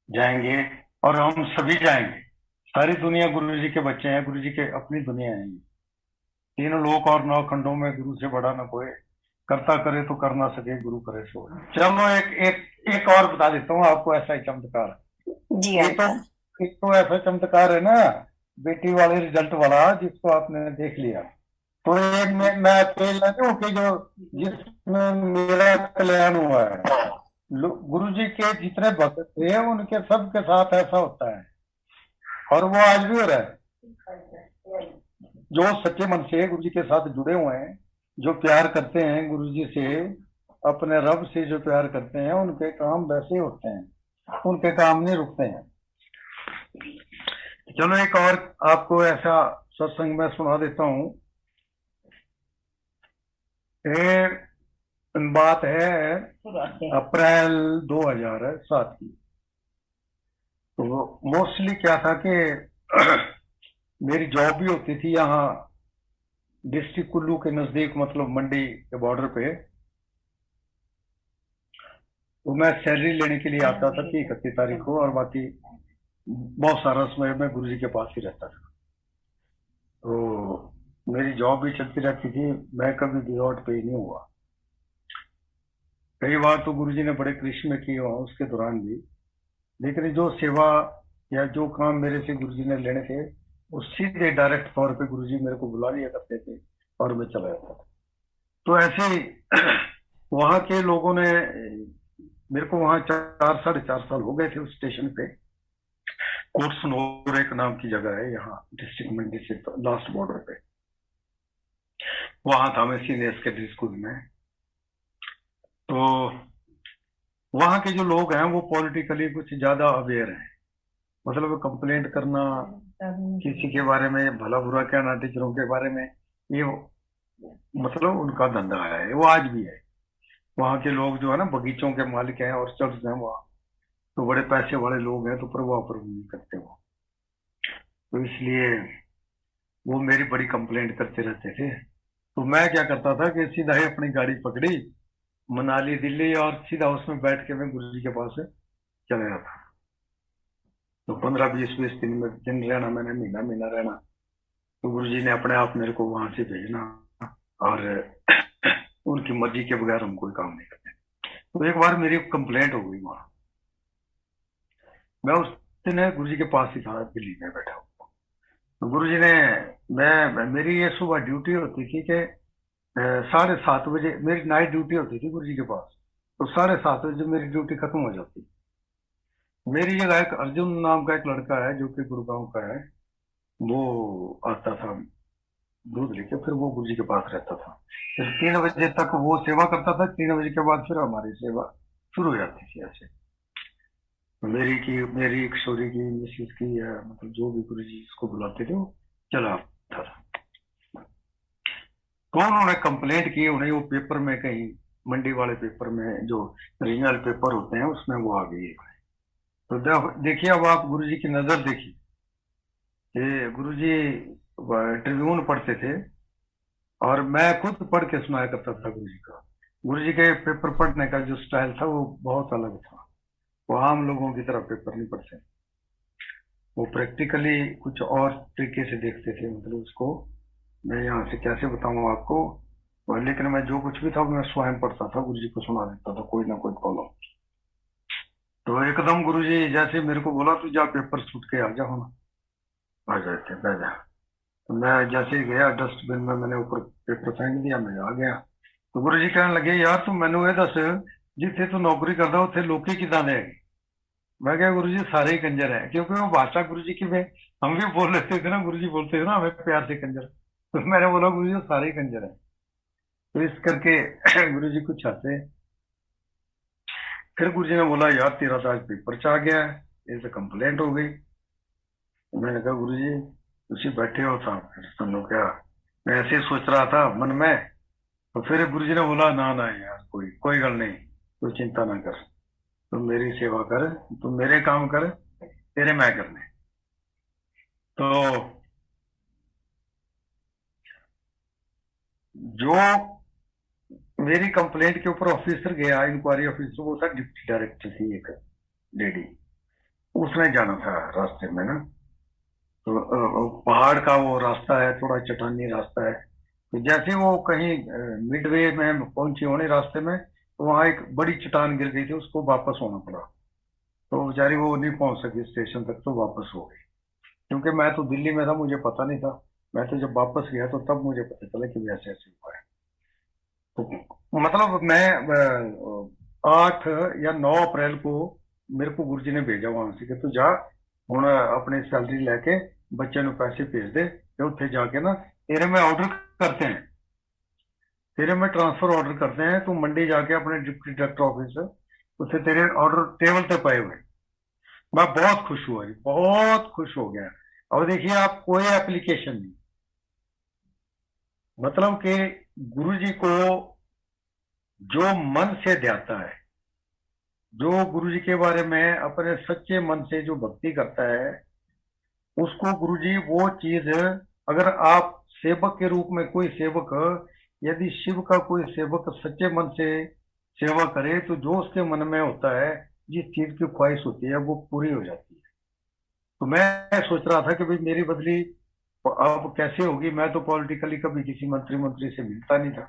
जाएंगे, और हम सभी जाएंगे। सारी दुनिया गुरु जी के बच्चे हैं, गुरु जी के अपनी दुनिया है। तीनों लोक और 9 खंडों में गुरु से बड़ा न कोई, करता करे तो कर ना सके, गुरु करे सो। चलो एक एक एक और बता देता हूँ आपको ऐसा ही चमत्कार। जी एक तो ऐसा चमत्कार है ना, बेटी वाले रिजल्ट वाला जिसको आपने देख लिया। तो ये मैं अकेला हूँ कि जो जिसमें मेरा कल्याण हुआ है। गुरु जी के जितने भक्त थे उनके सबके साथ ऐसा होता है, और वो आज भी हो रहा है। जो सच्चे मन से गुरु जी के साथ जुड़े हुए हैं, जो प्यार करते हैं गुरु जी से, अपने रब से जो प्यार करते हैं, उनके काम वैसे होते हैं, उनके काम नहीं रुकते हैं। चलो एक और आपको ऐसा सत्संग में सुना देता हूँ। बात है अप्रैल 2007 की। तो मोस्टली क्या था कि मेरी जॉब भी होती थी यहाँ डिस्ट्रिक्ट कुल्लू के नजदीक, मतलब मंडी के बॉर्डर पे। तो मैं सैलरी लेने के लिए आता था 31 तारीख को, और बाकी बहुत सारा समय मैं गुरुजी के पास ही रहता था। तो मेरी जॉब भी चलती रहती थी, मैं कभी विदाउट पे नहीं हुआ। कई बार तो गुरुजी ने बड़े करिश्मे किए वहां उसके दौरान भी, लेकिन जो सेवा या जो काम मेरे से गुरुजी ने लेने थे वो सीधे डायरेक्ट तौर पे गुरुजी मेरे को बुला लिया करते थे और मैं चला जाता था। तो ऐसे ही वहां के लोगों ने मेरे को, वहां 4 साढ़े 4 साल हो गए थे उस स्टेशन पे। कोटसनोर एक नाम की जगह है यहाँ डिस्ट्रिक्ट मंडी से लास्ट बॉर्डर पे, वहां था मैं सीनियर सेकेंडरी स्कूल में। तो वहां के जो लोग हैं वो पॉलिटिकली कुछ ज्यादा अवेयर हैं, मतलब कंप्लेंट करना किसी के बारे में, भला बुरा कहना टीचरों के बारे में, ये मतलब उनका धंधा है, वो आज भी है। वहां के लोग जो है ना बगीचों के मालिक हैं और चर्च हैं वहाँ, तो बड़े पैसे वाले लोग हैं, तो प्रभाव नहीं करते वो। तो इसलिए वो मेरी बड़ी कंप्लेंट करते रहते थे। तो मैं क्या करता था कि सीधा ही अपनी गाड़ी पकड़ी मनाली दिल्ली, और सीधा उसमें बैठ के मैं गुरु जी के पास चले जाता। तो 15 20 20 दिन में दिन रहना, मैंने महीना महीना रहना। तो गुरु जी ने अपने आप मेरे को वहां से भेजना, और उनकी मर्जी के बगैर हम कोई काम नहीं करते। तो एक बार मेरी कंप्लेंट हो गई वहां, मैं उस दिन गुरु जी के पास ही था, दिल्ली में बैठा हूँ। तो गुरु जी ने, मेरी ये सुबह ड्यूटी होती थी कि 7:30 बजे मेरी नाइट ड्यूटी होती थी गुरु जी के पास। तो 7:30 बजे मेरी ड्यूटी खत्म हो जाती। मेरी जगह एक अर्जुन नाम का एक लड़का है जो कि गुड़गांव का है, वो आता था दूध लेके, फिर वो गुरु जी के पास रहता था। फिर 3 बजे तक वो सेवा करता था, 3 बजे के बाद फिर हमारी सेवा शुरू हो जाती थी। ऐसे मेरी किशोरी की, मिसिस की, या मतलब जो भी गुरु जी इसको बुलाते थे वो चला आता था। तो उन्होंने कंप्लेंट की, उन्हें वो पेपर में कहीं मंडी वाले पेपर में जो रीजनल पेपर होते हैं उसमें वो आ गई। तो देखिए अब आप गुरु जी की नजर देखिए, ये गुरु जी ट्रिब्यून पढ़ते थे और मैं खुद पढ़ के सुनाया करता था गुरु जी का। गुरु जी के पेपर पढ़ने का जो स्टाइल था वो बहुत अलग था, वो आम लोगों की तरह पेपर नहीं पढ़ते, वो प्रैक्टिकली कुछ और तरीके से देखते थे। मतलब उसको मैं यहाँ से कैसे बताऊँ आपको, लेकिन मैं जो कुछ भी था मैं स्वयं पढ़ता था, गुरु जी को सुना देता था कोई ना कोई प्रॉब्लम। तो एकदम गुरु जी जैसे मेरे को बोला तू जा पेपर छूट के आ जा, होना आ जाते बह जा। तो मैं जैसे ही गया डस्टबिन में मैंने ऊपर पेपर फेंक दिया, मैं आ गया। तो गुरु जी कहने लगे यार तू मैनू ये दस जिथे तू नौकरी करता उथे लोकी किदा दे। मैं क्या गुरु जी सारे ही कंजर है, क्योंकि वो भाषा गुरु जी की में हम भी बोल लेते थे ना, गुरु जी बोलते थे ना हमें प्यार से कंजर। तो मैंने बोला गुरु जी सारे ही कंजर है। तो इस करके गुरु जी कुछ हंसे। फिर गुरु जी ने बोला यार तेरा तो आज पेपर च आ गया है, इससे कंप्लेंट हो गई। तो मैंने कहा गुरु जी तुम बैठे हो था, फिर सुन लो क्या, मैं ऐसे ही सोच रहा था मन में। तो फिर गुरु जी ने बोला ना ना यार कोई कोई गल नहीं, तू चिंता ना कर, तुम मेरी सेवा कर, तुम मेरे काम कर, तेरे मैं करने। तो जो मेरी कंप्लेंट के ऊपर ऑफिसर गया, इंक्वायरी ऑफिसर, वो था डिप्टी डायरेक्टर थी एक लेडी, उसने जाना था रास्ते में ना। तो पहाड़ का वो रास्ता है, थोड़ा चट्टानी रास्ता है। तो जैसे वो कहीं मिडवे में पहुंची होने रास्ते में, तो वहां एक बड़ी चट्टान गिर गई थी, उसको वापस होना पड़ा। तो बेचारी वो नहीं पहुंच सकी स्टेशन तक, तो वापस हो गई। क्योंकि मैं तो दिल्ली में था, मुझे पता नहीं था। मैं तो जब वापस गया तो तब मुझे पता चला कि ऐसे ऐसे हुआ है। तो मतलब मैं 8 या 9 अप्रैल को मेरे को गुरुजी ने भेजा वहां से कि तू जा ਹੁਣ अपनी सैलरी लेके बच्चे ਨੂੰ पैसे भेज दे, ਤੇ ਉੱਥੇ जाके ना तेरे में ऑर्डर करते हैं, तेरे में ट्रांसफर ऑर्डर करते हैं, तू मंडी जाके अपने डिप्टी डायरेक्टर ऑफिस उसे तेरे ऑर्डर टेबल पे पाए हुए। मैं बहुत खुश हुआ जी, बहुत खुश हो गया। और देखिए आप कोई एप्लीकेशन नहीं, मतलब कि गुरु जी को जो मन से ध्याता है, जो गुरु जी के बारे में अपने सच्चे मन से जो भक्ति करता है, उसको गुरु जी वो चीज, अगर आप सेवक के रूप में कोई सेवक, यदि शिव का कोई सेवक सच्चे मन से सेवा करे तो जो उसके मन में होता है, जिस चीज की ख्वाहिश होती है वो पूरी हो जाती है। तो मैं सोच रहा था कि भाई मेरी बदली अब कैसे होगी, मैं तो पॉलिटिकली कभी किसी मंत्री मंत्री से मिलता नहीं था।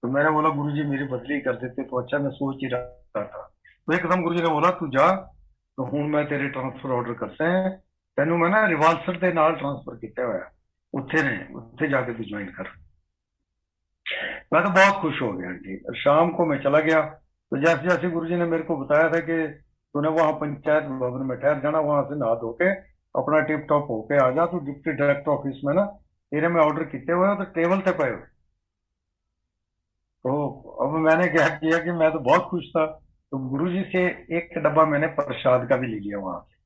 तो मैंने बोला गुरु जी मेरी बदली कर देते तो अच्छा, मैं सोच ही रहा था। तो एकदम गुरु जी ने बोला तू जा, तो हूं मैं तेरे ट्रांसफर ऑर्डर करते हैं, तेनू मैं ना रिवाल्सर के नाल ट्रांसफर किया हुआ है, उत्थे ने उत्थे जाके तू ज्वाइन कर। मैं तो बहुत खुश हो गया आंटी। शाम को मैं चला गया, तो जैसे जैसे गुरु जी ने मेरे को बताया था कि तूने वहां पंचायत भवन में ठहर जाना, वहां से नहा धो के अपना टिप टॉप होके आ जा, तो डिप्टी डायरेक्टर ऑफिस में ना तेरे में ऑर्डर किए हुए हो तो टेबल से पे हुए। तो अब मैंने क्या किया कि मैं तो बहुत खुश था, तो गुरुजी से एक डब्बा मैंने प्रसाद का भी ले लिया वहां से।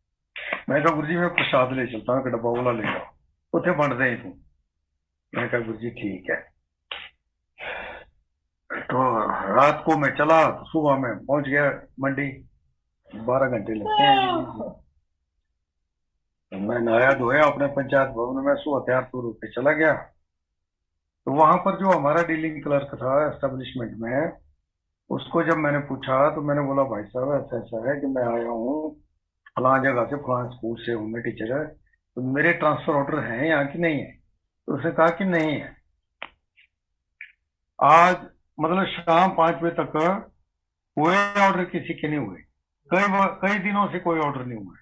मैं कहा गुरुजी मैं प्रसाद ले चलता हूँ, एक डब्बा वाला ले जाओ, उसे बंट दे तू। मैं कहा गुरुजी ठीक है। तो रात को मैं चला, तो सुबह में पहुंच गया मंडी। 12 घंटे लगते हैं। तो मैं नहाया धोया अपने पंचायत भवन में, सुबह तैयार तूर होकर चला गया। तो वहां पर जो हमारा डीलिंग क्लर्क था एस्टेब्लिशमेंट में, उसको जब मैंने पूछा तो मैंने बोला भाई साहब ऐसा ऐसा है कि मैं आया हूँ फलां जगह से, फलां स्कूल से हूँ, मैं टीचर है, तो मेरे ट्रांसफर ऑर्डर हैं यहाँ की नहीं है? तो उसने कहा कि नहीं है। आज मतलब शाम 5 बजे तक कोई ऑर्डर किसी के नहीं हुए, कई दिनों से कोई ऑर्डर नहीं हुआ।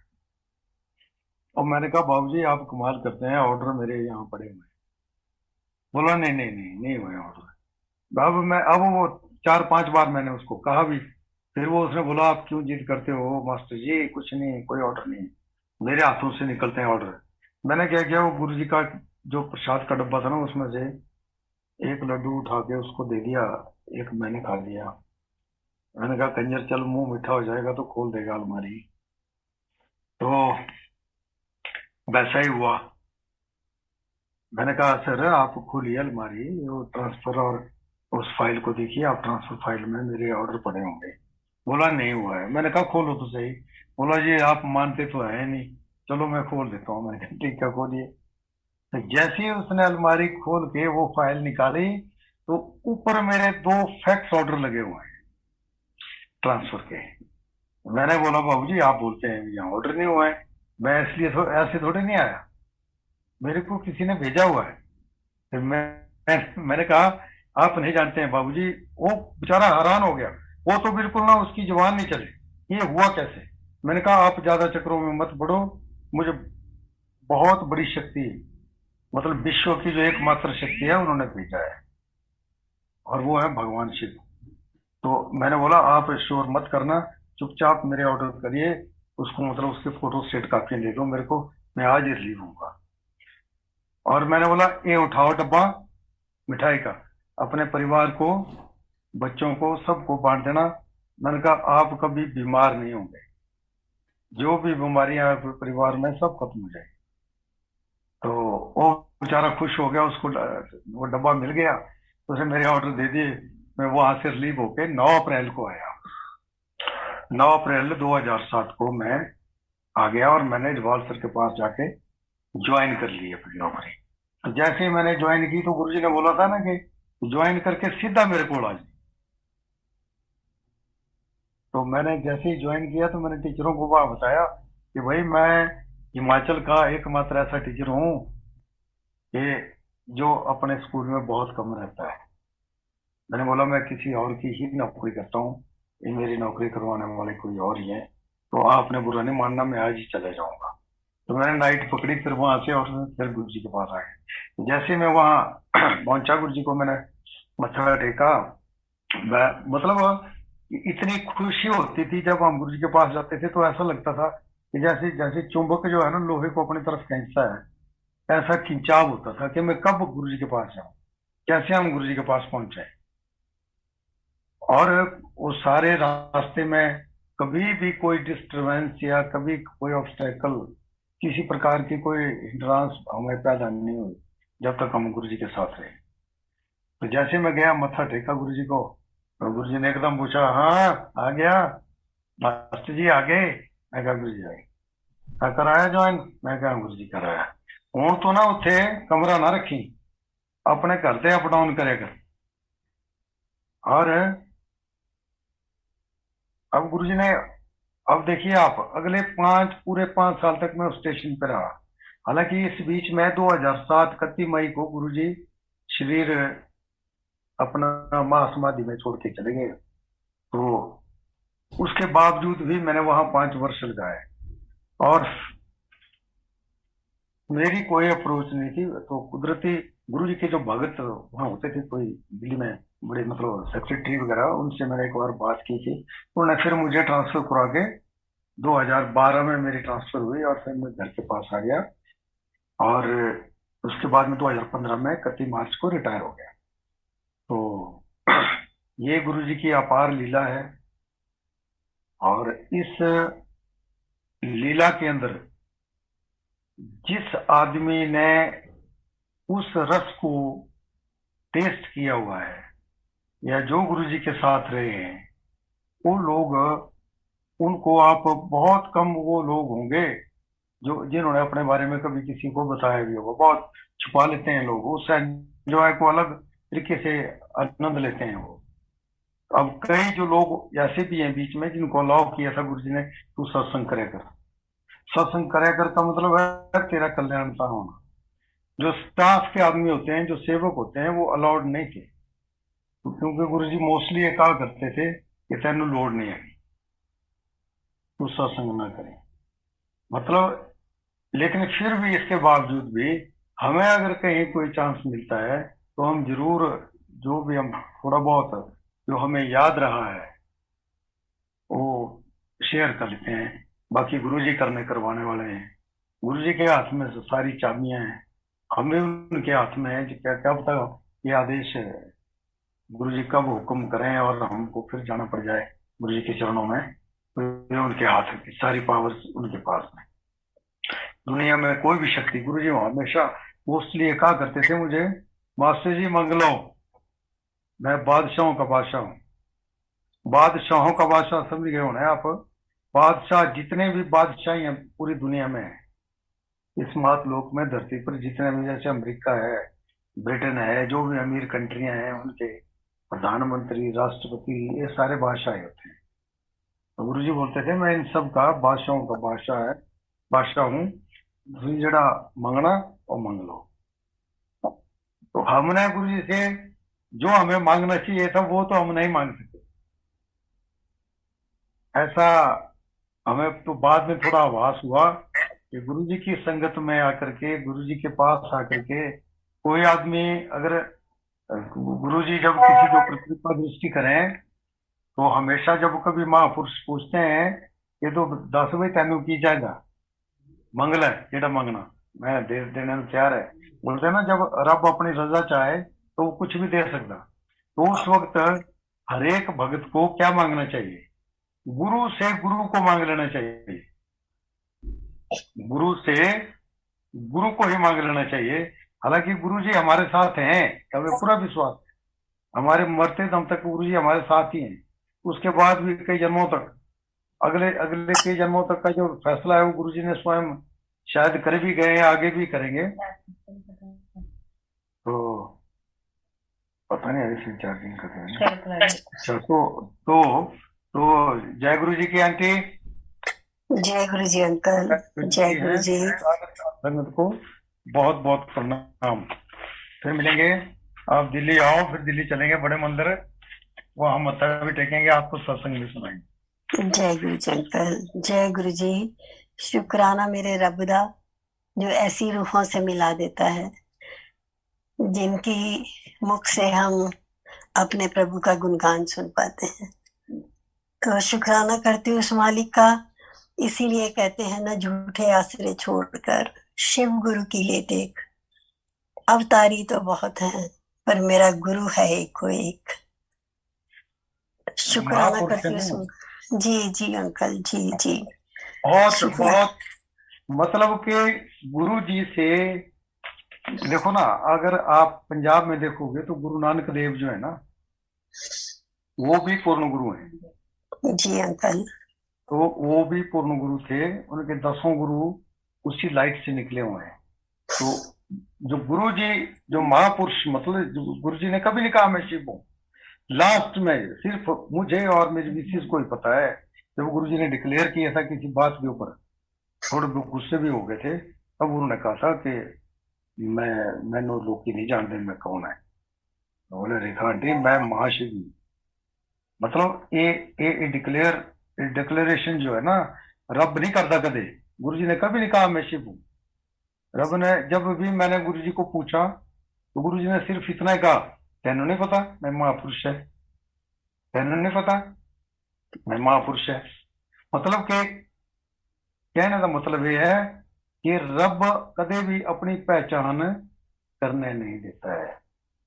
और मैंने कहा बाबूजी आप कमाल करते हैं, ऑर्डर मेरे यहाँ पड़े हुए हैं। बोला नहीं नहीं नहीं नहीं हुए ऑर्डर। अब वो 4-5 बार मैंने उसको कहा भी, फिर वो उसने बोला आप क्यों जिद करते हो मास्टर जी, कुछ नहीं, कोई ऑर्डर नहीं, मेरे हाथों से निकलते हैं ऑर्डर। मैंने क्या किया, वो गुरु जी का जो प्रसाद का डब्बा था ना, उसमें से एक लड्डू उठा के उसको दे दिया, एक मैंने खा लिया। मैंने कहा कंजर चल मुंह मीठा हो जाएगा तो खोल देगा अलमारी। तो वैसा ही हुआ। मैंने कहा सर आप खोलिए अलमारी, वो ट्रांसफर और उस फाइल को देखिए, आप ट्रांसफर फाइल में मेरे ऑर्डर पड़े होंगे। बोला नहीं हुआ है। मैंने कहा खोलो तो सही। बोला जी आप मानते तो है नहीं, चलो मैं खोल देता हूँ। मैंने कहा ठीक है खोलिए। तो जैसे ही उसने अलमारी खोल के वो फाइल निकाली, तो ऊपर मेरे 2 फैक्स ऑर्डर लगे हुए हैं ट्रांसफर के। मैंने बोला बाबू जी आप बोलते हैं यहाँ ऑर्डर नहीं हुआ है, मैं इसलिए ऐसे थोड़े नहीं आया, मेरे को किसी ने भेजा हुआ है। फिर मैंने कहा आप नहीं जानते हैं बाबूजी। वो बेचारा हैरान हो गया, वो तो बिल्कुल ना उसकी जुबान नहीं चली, ये हुआ कैसे। मैंने कहा आप ज्यादा चक्रों में मत पड़ो, मुझे बहुत बड़ी शक्ति, मतलब विश्व की जो एकमात्र शक्ति है उन्होंने भेजा है, और वो है भगवान शिव। तो मैंने बोला आप शोर मत करना, चुपचाप मेरे ऑर्डर करिए, उसको मतलब उसके फोटो सेट कापी ले दो मेरे को, मैं आज ही रिलीव होऊंगा। और मैंने बोला ये उठाओ डब्बा मिठाई का, अपने परिवार को, बच्चों को, सबको बांट देना। मैंने कहा आप कभी बीमार नहीं होंगे, जो भी बीमारियां हैं परिवार में सब खत्म हो जाएगी। तो वो बेचारा खुश हो गया, उसको वो डब्बा मिल गया, तो उसे मेरे ऑर्डर दे दिए। मैं वहां से रिलीव होके 9 अप्रैल को आया। 9 अप्रैल 2007 को मैं आ गया, और मैंने जवाल सर के पास जाके ज्वाइन कर ली अपनी नौकरी। तो जैसे ही मैंने ज्वाइन की तो गुरुजी ने बोला था ना कि ज्वाइन करके सीधा मेरे को आ जाए। तो मैंने जैसे ही ज्वाइन किया तो मैंने टीचरों को वह बताया कि भाई मैं हिमाचल का एकमात्र ऐसा टीचर हूँ कि जो अपने स्कूल में बहुत कम रहता है। मैंने बोला मैं किसी और की ही नौकरी करता हूँ, ये मेरी नौकरी करवाने वाले कोई और ही है, तो आपने बुरा नहीं मानना, मैं आज ही चले जाऊंगा। तो मैंने नाइट पकड़ी, फिर वहां से और फिर गुरु जी के पास आ गए। जैसे मैं वहां पहुंचा, गुरु जी को मैंने मत्था टेका। मतलब इतनी खुशी होती थी जब हम गुरु जी के पास जाते थे, तो ऐसा लगता था कि जैसे जैसे चुंबक जो है ना लोहे को अपनी तरफ खींचता है, ऐसा खिंचाव होता था कि मैं कब गुरु जी के पास जाऊं, कैसे हम गुरु जी के पास पहुंचे। और वो सारे रास्ते में कभी भी कोई डिस्टरबेंस या कभी कोई ऑब्स्टेकल, किसी प्रकार की कोई हिंड्रांस हमें पैदा नहीं हुई जब तक हम गुरु जी के साथ रहे। तो जैसे मैं गया, मत्था टेका गुरु जी को, तो गुरु जी ने एकदम पूछा, हाँ आ गया मास्टर जी, आ गए। मैं कहा गुरु जी आ गए। कराया ज्वाइन? मैं कहा गुरु जी कराया। हूं तो ना उत्थे कमरा ना रखी, अपने घर से अप डाउन करे कर। और अब गुरु जी ने, अब देखिए आप, अगले पूरे 5 साल तक मैं उस स्टेशन पर रहा। हालांकि इस बीच में 2007 31 मई को गुरु जी शरीर अपना महासमाधि में छोड़ के चले गए। तो उसके बावजूद भी मैंने वहां 5 वर्ष लगाए और मेरी कोई अप्रोच नहीं थी। तो कुदरती गुरु जी के जो भगत वहां होते थे, कोई दिल्ली में बड़े मतलब सेक्रेटरी वगैरह, उनसे मैंने एक बार बात की थी। उन्होंने फिर मुझे ट्रांसफर करा के 2012 में मेरी ट्रांसफर हुई और फिर मैं घर के पास आ गया। और उसके बाद में 2015 में 31 मार्च को रिटायर हो गया। तो ये गुरु जी की अपार लीला है। और इस लीला के अंदर जिस आदमी ने उस रस को टेस्ट किया हुआ है या जो गुरु जी के साथ रहे हैं, वो लोग, उनको आप बहुत कम वो लोग होंगे जो जिन्होंने अपने बारे में कभी किसी को बताया भी होगा। बहुत छुपा लेते हैं लोग, उस एंजॉय को अलग तरीके से आनंद लेते हैं वो। अब कई जो लोग ऐसे भी हैं बीच में जिनको अलाउ किया था गुरु जी ने, तू सत्संग करे कर। सत्संग करे कर का मतलब है तेरा कल्याण सा होना। जो स्टाफ के आदमी होते हैं, जो सेवक होते हैं, वो अलाउड नहीं थे, क्योंकि गुरु जी मोस्टली ये कहा करते थे कि तेन लोड नहीं है, तू सत्संग ना करे। मतलब, लेकिन फिर भी इसके बावजूद भी हमें अगर कहीं कोई चांस मिलता है तो हम जरूर, जो भी हम थोड़ा बहुत जो हमें याद रहा है वो शेयर कर लेते हैं। बाकी गुरु जी करने करवाने वाले हैं। गुरु जी के हाथ में सारी चाबियां हैं, हमें उनके हाथ में है कि क्या क्या पता ये आदेश गुरु जी कब हुक्म करें और हमको फिर जाना पड़ जाए गुरु जी के चरणों में। तो ये उनके हाथ की सारी पावर्स उनके पास में। दुनिया में कोई भी शक्ति, गुरु जी हमेशा मोस्टली ये कहा करते थे मुझे, मास्टर जी मंगलो, मैं बादशाहों का बादशाह हूँ। बादशाहों का बादशाह समझ गए होने आप। बादशाह जितने भी बादशाही हैं पूरी दुनिया में है, इस महालोक में, धरती पर जितने भी, जैसे अमेरिका है, ब्रिटेन है, जो भी अमीर कंट्रियां हैं, उनके प्रधानमंत्री, राष्ट्रपति, ये सारे बादशाह होते हैं। तो गुरु जी बोलते थे मैं इन सब का बादशाहों का बादशाह हूँ। जड़ा मंगना और मंग लो। तो हमने गुरु जी से जो हमें मांगना चाहिए था वो तो हम नहीं मांग सके। ऐसा हमें तो बाद में थोड़ा आभास हुआ कि गुरु जी की संगत में आकर के, गुरु जी के पास आकर के, कोई आदमी अगर, गुरु जी जब किसी के ऊपर कृपा दृष्टि करें तो हमेशा जब कभी महापुरुष पूछते हैं ये तो 10 बजे तेन की जाएगा मंगल है जेड़ा मंगना, मैं दे देने में तैयार है। बोलते हैं ना, जब रब अपनी रजा चाहे तो वो कुछ भी दे सकता। तो उस वक्त हर एक भगत को क्या मांगना चाहिए? गुरु से गुरु को मांग लेना चाहिए। गुरु से गुरु को ही मांग लेना चाहिए। हालांकि गुरु जी हमारे साथ हैं, हमें पूरा विश्वास है। हमारे मरते दम तक गुरु जी हमारे साथ ही हैं। उसके बाद भी कई जन्मों तक, अगले अगले कई जन्मों तक का जो फैसला है वो गुरु जी ने स्वयं शायद कर भी गए हैं, आगे भी करेंगे। तो पता नहीं अभी चार्जिंग कर रहे हैं। अच्छा, तो जय गुरु जी की आंटी। जय गुरु जी अंकल। जय गुरु जी। संगत को बहुत बहुत प्रणाम। फिर मिलेंगे। आप दिल्ली आओ, फिर दिल्ली चलेंगे बड़े मंदिर, वो हम मत्था भी टेकेंगे, आपको सत्संग भी सुनाएंगे। जय गुरु जी अंकल। जय गुरु जी। शुक्राना मेरे रब दा जो ऐसी रूहों से मिला देता है जिनकी मुख से हम अपने प्रभु का गुणगान सुन पाते हैं। तो शुक्राना करती हूँ उस मालिक का। इसीलिए कहते हैं ना, झूठे आसरे छोड़कर शिव गुरु की ले टेक। अवतारी तो बहुत हैं पर मेरा गुरु है एक को एक। शुक्राना करती हूँ। जी जी अंकल, जी जी। बहुत मतलब कि गुरु जी से देखो ना, अगर आप पंजाब में देखोगे तो गुरु नानक देव जो है ना, वो भी पूर्ण गुरु हैं। जी अंकल। तो वो भी पूर्ण गुरु थे, उनके 10 गुरु उसी लाइट से निकले हुए हैं। तो जो गुरु जी, जो महापुरुष, मतलब जो गुरु जी ने कभी नहीं कहा मैं शिव हूँ। लास्ट में सिर्फ मुझे और मेरी मिसिस को ही पता है, जब गुरु जी ने डिक्लेयर किया था किसी बात के ऊपर, थोड़े गुस्से भी हो गए थे, तब उन्होंने कहा था कि मैंने लोग की नहीं जानते मैं कौन है। तो बोले रेखा आंटी मैं महाशिव हूँ। मतलब ये डिक्लेरेशन जो है ना, रब नहीं करता कदे। गुरु जी ने कभी नहीं कहा मैं शिव हूँ। रब ने जब भी मैंने गुरु जी को पूछा तो गुरु जी ने सिर्फ इतना ही कहा, तेनों नहीं पता मैं महापुरुष है, तेनों नहीं पता मैं महापुरुष है। मतलब के कहने का मतलब ये है कि रब कदे भी अपनी पहचान करने नहीं देता है,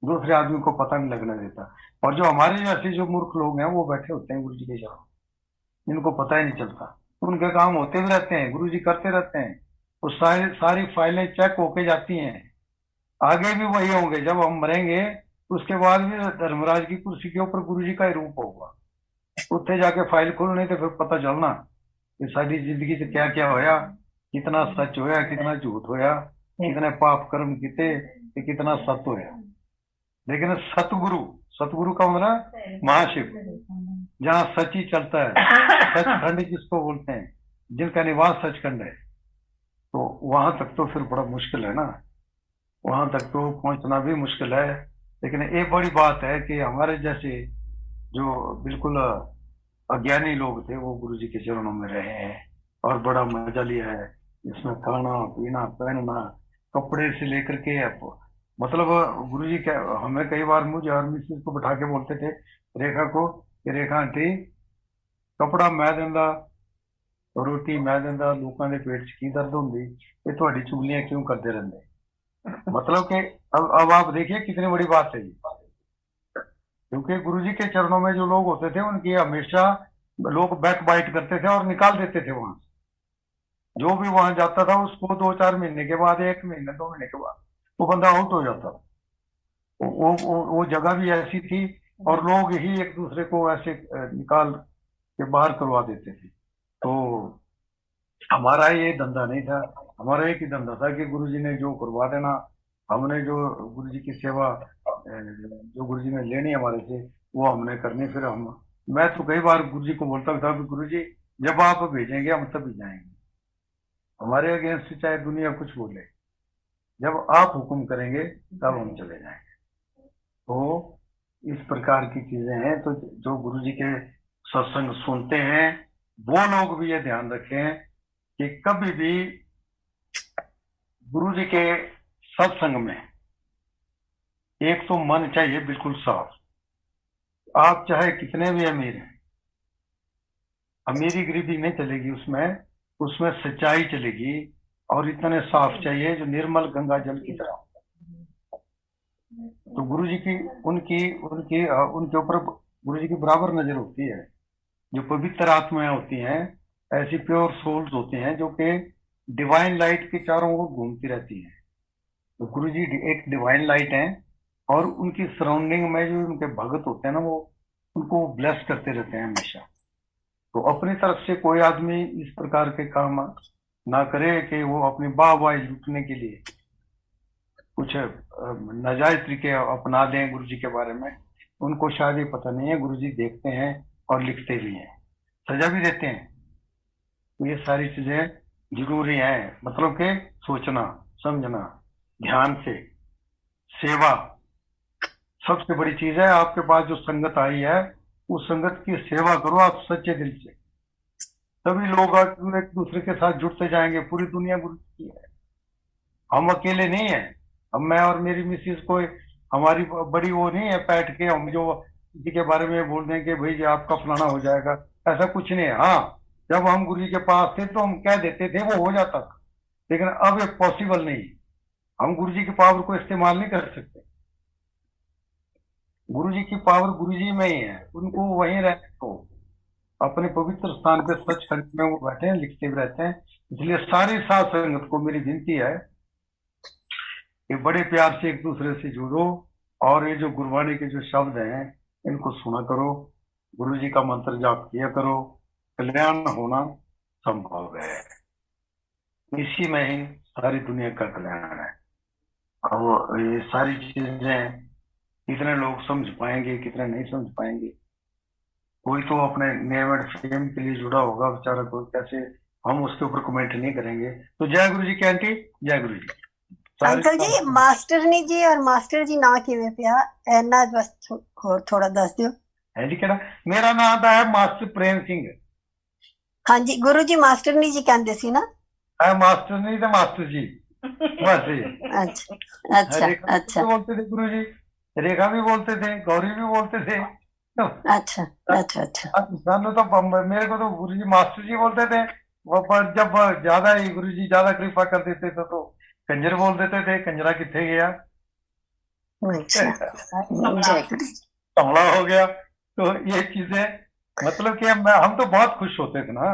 दूसरे आदमी को पता नहीं लगने देता। और जो हमारे जैसे जो मूर्ख लोग हैं वो बैठे होते हैं गुरु जी के शरण, इनको पता ही नहीं चलता। उनके काम होते भी रहते हैं, गुरु जी करते रहते हैं, और सारी सारी फाइलें चेक होके जाती हैं। आगे भी वही होंगे, जब हम मरेंगे उसके बाद भी धर्मराज की कुर्सी के ऊपर गुरु जी का ही रूप होगा। उत्थे जाके फाइल खोलने तो फिर पता चलना कि सारी जिंदगी से क्या क्या होया, कितना सच होया, कितना झूठ होया, कितने पाप कर्म किते, कितना सत्य होया। लेकिन सतगुरु, सतगुरु का मतलब महाशिव, जहाँ सच ही चलता है, सचखंड जिसको बोलते हैं, जिनका निवास सचखंड है, तो वहां तक तो फिर बड़ा मुश्किल है ना, वहां तक तो पहुंचना भी मुश्किल है। लेकिन एक बड़ी बात है कि हमारे जैसे जो बिल्कुल अज्ञानी लोग थे वो गुरु जी के चरणों में रहे हैं और बड़ा मजा लिया है। इसमें खाना पीना पहनना, कपड़े से लेकर के मतलब गुरु जी क्या, हमें कई बार मुझे और मिसेस को बिठा के बोलते थे रेखा को कि रेखा आंटी कपड़ा मैं देंदा, रोटी मैं देंदा, लोगों के पेट च की दर्द होंगी, ये थोड़ी चुगलियां क्यों करते रहते। मतलब कि अब आप देखिए कितनी बड़ी बात है ये। क्योंकि गुरुजी के चरणों में जो लोग होते थे उनकी हमेशा लोग बैक बाइट करते थे और निकाल देते थे वहां से। जो भी वहां जाता था उसको 2-4 महीने के बाद, 1 महीने 2 महीने के बाद वो बंदा आउट हो जाता था। वो जगह भी ऐसी थी और लोग ही एक दूसरे को ऐसे निकाल के बाहर करवा देते थे। तो हमारा ये धंधा नहीं था, हमारा एक ही धंधा था कि गुरुजी ने जो करवा देना, हमने जो गुरुजी की सेवा जो गुरुजी ने लेनी हमारे से वो हमने करनी। फिर हम, मैं तो कई बार गुरुजी को बोलता था कि गुरुजी जब आप भेजेंगे हम तभी जाएंगे, हमारे अगेंस्ट चाहे दुनिया कुछ बोले, जब आप हुक्म करेंगे तब हम चले जाएंगे। तो इस प्रकार की चीजें हैं। तो जो गुरुजी के सत्संग सुनते हैं वो लोग भी ये ध्यान रखें कि कभी भी गुरु जी के सत्संग में एक तो मन चाहिए बिल्कुल साफ। आप चाहे कितने भी अमीर हैं, अमीरी गरीबी नहीं चलेगी उसमें, उसमें सच्चाई चलेगी। और इतने साफ चाहिए जो निर्मल गंगा जल की तरह। तो गुरु जी की उनकी उनकी उनके ऊपर गुरु जी की बराबर नजर होती है। जो पवित्र आत्माएं होती हैं, ऐसी प्योर सोल्स होती हैं जो कि डिवाइन लाइट के चारों ओर घूमती रहती हैं। तो गुरु जी एक डिवाइन लाइट है और उनकी सराउंडिंग में जो उनके भगत होते हैं ना, वो उनको ब्लेस करते रहते हैं हमेशा। तो अपनी तरफ से कोई आदमी इस प्रकार के काम ना करे कि वो अपनी वाहवाही लूटने के लिए कुछ नाजायज तरीके अपना दें गुरु जी के बारे में। उनको शायद ये पता नहीं है, गुरु जी देखते हैं और लिखते भी हैं, सजा भी देते हैं। तो ये सारी चीजें जरूरी हैं, मतलब कि सोचना समझना ध्यान से। सेवा सबसे बड़ी चीज है। आपके पास जो संगत आई है उस संगत की सेवा करो आप सच्चे दिल से, तभी लोग एक दूसरे के साथ जुड़ते जाएंगे। पूरी दुनिया गुरु की है, हम अकेले नहीं है। अब मैं और मेरी मिसिस को हमारी बड़ी वो नहीं है पैठ के हम जो किसी के बारे में बोल दें कि भाई आपका फलाना हो जाएगा, ऐसा कुछ नहीं है। हाँ, जब हम गुरु जी के पास थे तो हम कह देते थे, वो हो जाता था। लेकिन अब ये पॉसिबल नहीं, हम गुरु जी की पावर को इस्तेमाल नहीं कर सकते। गुरु जी की पावर गुरु जी में ही है, उनको वहीं रहने को, अपने पवित्र स्थान पे सचखंड में वो बैठे हैं, लिखते भी रहते हैं। इसलिए सारी साध संगत को मेरी विनती है कि बड़े प्यार से एक दूसरे से जुड़ो और ये जो गुरबाणी के जो शब्द हैं इनको सुना करो गुरु जी का मंत्र जाप किया करो, कल्याण होना संभव है। इसी में ही सारी दुनिया का कल्याण है। अब ये सारी चीजें कितने लोग समझ पाएंगे, कितने नहीं समझ पाएंगे। कोई तो अपने नेम एंड फेम के लिए जुड़ा होगा बेचारा, कोई कैसे, हम उसके ऊपर कमेंट नहीं करेंगे। तो जय गुरु जी की आंटी, जय गुरु जी। अंकल जी मास्टरनी जी और मास्टर जी ना किवें पिया एना बस होर थोड़ा दस दियो है जी। केड़ा मेरा नाम तो है मास्टर प्रेम सिंह। हाँ जी गुरु जी मास्टरनी जी कहंदे सी ना। है मास्टर नहीं तो मास्टर जी बस ही। अच्छा अच्छा अच्छा बोलते थे गुरु जी, रेखा भी बोलते थे, गौरी भी बोलते थे। अच्छा अच्छा अच्छा सानू तो मेरे को तो गुरु जी मास्टर जी बोलते थे। वो पर जब ज्यादा ही गुरु जी ज्यादा कृपा कर देते थे तो कंजर बोल देते थे, कंजरा किथे गया, कमला हो गया। तो ये चीजें मतलब कि हम तो बहुत खुश होते थे ना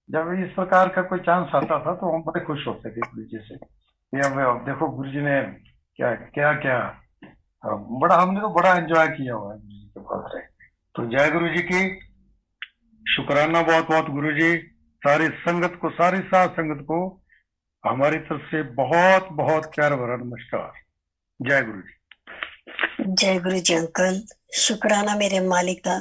जब इस प्रकार का कोई चांस आता था, तो हम बड़े खुश होते थे गुरु जी से कि अब देखो गुरु जी ने क्या क्या क्या बड़ा, हमने तो बड़ा एंजॉय किया हुआ है गुरु जी के पास रहे। तो जय गुरु जी की, शुक्राना बहुत बहुत गुरु जी। सारी संगत को, सारी साध संगत को हमारी तरफ से बहुत बहुत प्यार भरा नमस्कार। जय गुरु जी। जय गुरु जी अंकल, शुक्राना मेरे मालिक का।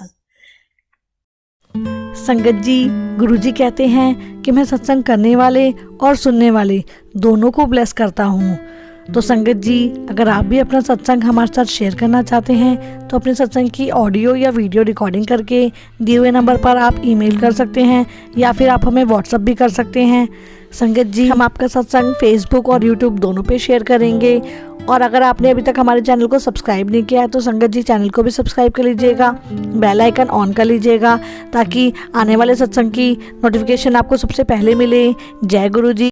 संगत जी, गुरुजी कहते हैं कि मैं सत्संग करने वाले और सुनने वाले दोनों को ब्लेस करता हूँ। तो संगत जी, अगर आप भी अपना सत्संग हमारे साथ शेयर करना चाहते हैं तो अपने सत्संग की ऑडियो या वीडियो रिकॉर्डिंग करके दिए हुए नंबर पर आप ईमेल कर सकते हैं या फिर आप हमें व्हाट्सएप भी कर सकते हैं। संगत जी, हम आपका सत्संग फेसबुक और यूट्यूब दोनों पे शेयर करेंगे। और अगर आपने अभी तक हमारे चैनल को सब्सक्राइब नहीं किया है तो संगत जी चैनल को भी सब्सक्राइब कर लीजिएगा, बेल आइकन ऑन कर लीजिएगा ताकि आने वाले सत्संग की नोटिफिकेशन आपको सबसे पहले मिले। जय गुरु जी।